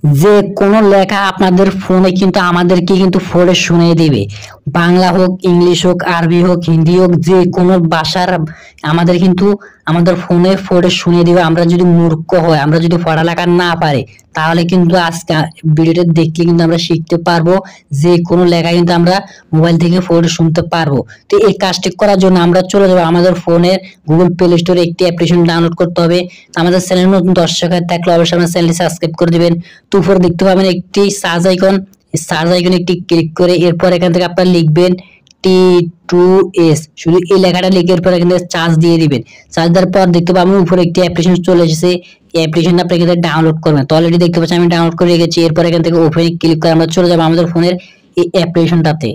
যে কোনো লেখা আপনাদের ফোনে কিন্তু আমাদেরকে কিন্তু পড়ে শুনিয়ে দিবে। বাংলা হোক, ইংলিশ হোক, আরবি হোক, হিন্দি হোক, যে কোনো ভাষার আমাদের কিন্তু আমাদের ফোনে পড়ে শুনিয়ে দিবে। আমরা যদি মূর্খ হয়, আমরা যদি পড়ালেখা না পারি, তাহলে কিন্তু আজকে ভিডিওটা দেখলে কিন্তু আমরা শিখতে পারবো। যে কোনো লেখা কিন্তু আমরা মোবাইল থেকে পড়ে শুনতে পারবো। তো এই কাজটি করার জন্য আমরা চলে যাবো আমাদের ফোনের গুগল প্লে স্টোরে, একটি অ্যাপ্লিকেশন ডাউনলোড করতে হবে। আমাদের চ্যানেল নতুন দর্শক হয়ে থাকলে অবশ্যই আমার চ্যানেলটি সাবস্ক্রাইব করে দিবেন। তো উপরে দেখতে পাবেন একটি সার্চ আইকন, সার্চ আইকনে একটি ক্লিক করে এরপর এখান থেকে আপনারা লিখবেন T2S, শুধু এই লেখাটা লিখে এরপর এখান থেকে চার্জ দিয়ে দিবেন। চার্জ দেওয়ার পর দেখতে পাবেন উপরে একটি অ্যাপ্লিকেশন চলে এসেছে। এই অ্যাপ্লিকেশনটা আপনি এখানে ডাউনলোড করবেন। তো অলরেডি দেখতে পাচ্ছেন আমি ডাউনলোড করে রেখেছি। এরপর এখান থেকে ওপেনে ক্লিক করে আমরা চলে যাবো আমাদের ফোনের এই অ্যাপ্লিকেশনটাতে।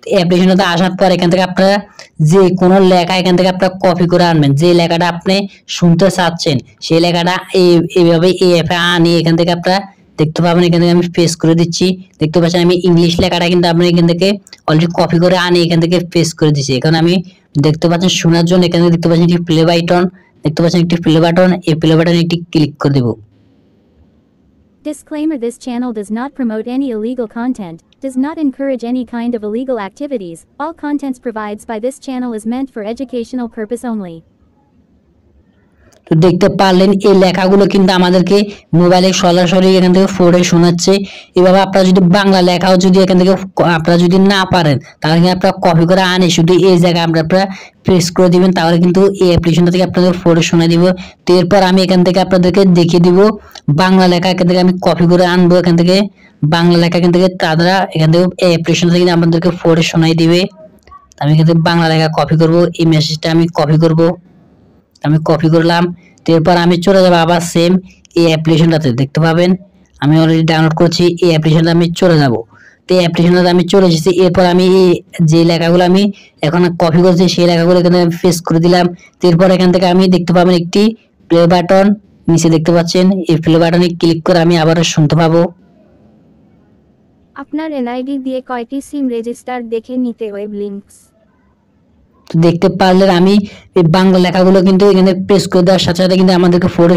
অ্যাপ্লিকেশনটাতে আসার পর এখান থেকে আপনারা যে কোনো লেখা এখান থেকে আপনারা কপি করে আনবেন। যে লেখাটা আপনি শুনতে চাচ্ছেন সেই লেখাটা এইভাবে এই অ্যাপে আনিয়ে এখান থেকে আপনারা দেখতে পাবেন। এখান থেকে আমি পেস্ট করে দিচ্ছি। দেখতে পাচ্ছেন আমি ইংলিশ লেখাটা কিন্তু আপনি এখান থেকে অলরেডি কপি করে আনি এখান থেকে পেস্ট করে দিচ্ছি। এখন আমি দেখতে পাচ্ছেন শোনার জন্য এখানে দেখতে পাচ্ছেন একটি প্লে বাটন, দেখতে পাচ্ছেন একটি প্লে বাটন, এই প্লে বাটনে একটি ক্লিক করে দেব। Disclaimer: this channel does not promote any illegal content, does not encourage any kind of illegal activities. All contents provided by this channel is meant for educational purpose only. তো দেখতে পারলেন এই লেখাগুলো কিন্তু আমাদেরকে মোবাইলে সরাসরি এখান থেকে পড়ে শোনাচ্ছে। এভাবে আপনারা যদি বাংলা লেখাও যদি এখান থেকে আপনারা যদি না পারেন, তাহলে আপনারা কপি করে আনে শুধু এই জায়গায় আপনারা প্রেস করে দিবেন, তাহলে কিন্তু এই অ্যাপ্লিকেশনটা থেকে আপনাদের পড়ে শোনা দিব। তো এরপর আমি এখান থেকে আপনাদেরকে দেখিয়ে দিব বাংলা লেখা এখান থেকে আমি কপি করে আনবো। এখান থেকে বাংলা লেখা এখান থেকে তারা এখান থেকে এই অ্যাপ্লিকেশনটা থেকে আমাদেরকে পড়ে শোনাই দিবে। আমি এখান থেকে বাংলা লেখা কপি করব, এই মেসেজটা আমি কপি করব, আমি কপি করলাম। এরপর আমি চলে যাব আবার সেম এই অ্যাপ্লিকেশনটাতে। দেখতে পাবেন আমি অলরেডি ডাউনলোড করছি এই অ্যাপ্লিকেশনটা, আমি চলে যাব। তো এই অ্যাপ্লিকেশনটাতে আমি চলে এসেছি। এরপর আমি যে লেখাগুলো আমি এখন কপি করেছি সেই লেখাগুলো এখানে পেস্ট করে দিলাম। এরপর এখান থেকে আমি দেখতে পাবেন একটি প্লে বাটন নিচে দেখতে পাচ্ছেন, এই প্লে বাটনে ক্লিক করে আমি আবারও শুনতে পাবো। আপনার এনআইডি দিয়ে কয়টি সিম রেজিস্টার দেখে নিতে ওয়েব লিংকস। দেখতে পারলেন আমি এই বাংলা লেখাগুলো কিন্তু এখানে প্রেস করে দেওয়ার সাথে সাথে কিন্তু আমাদেরকে পড়ে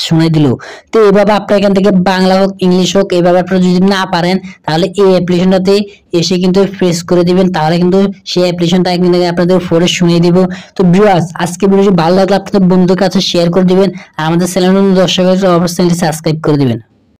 শোনাই দিল। তো এইভাবে আপনারা এখান থেকে বাংলা হোক, ইংলিশ হোক, এইভাবে আপনারা যদি না পারেন তাহলে এই অ্যাপ্লিকেশনটাতে এসে কিন্তু প্রেস করে দিবেন, তাহলে কিন্তু সেই অ্যাপ্লিকেশনটা কিন্তু আপনাদের পড়ে শুনিয়ে দিব। তো ভিউয়ার্স, আজকে ভিডিওটি ভালো লাগলে আপনাদের বন্ধুদের কাছে শেয়ার করে দিবেন আর আমাদের চ্যানেল নতুন দর্শক হলে অবশ্যই চ্যানেলটি সাবস্ক্রাইব করে দিবেন।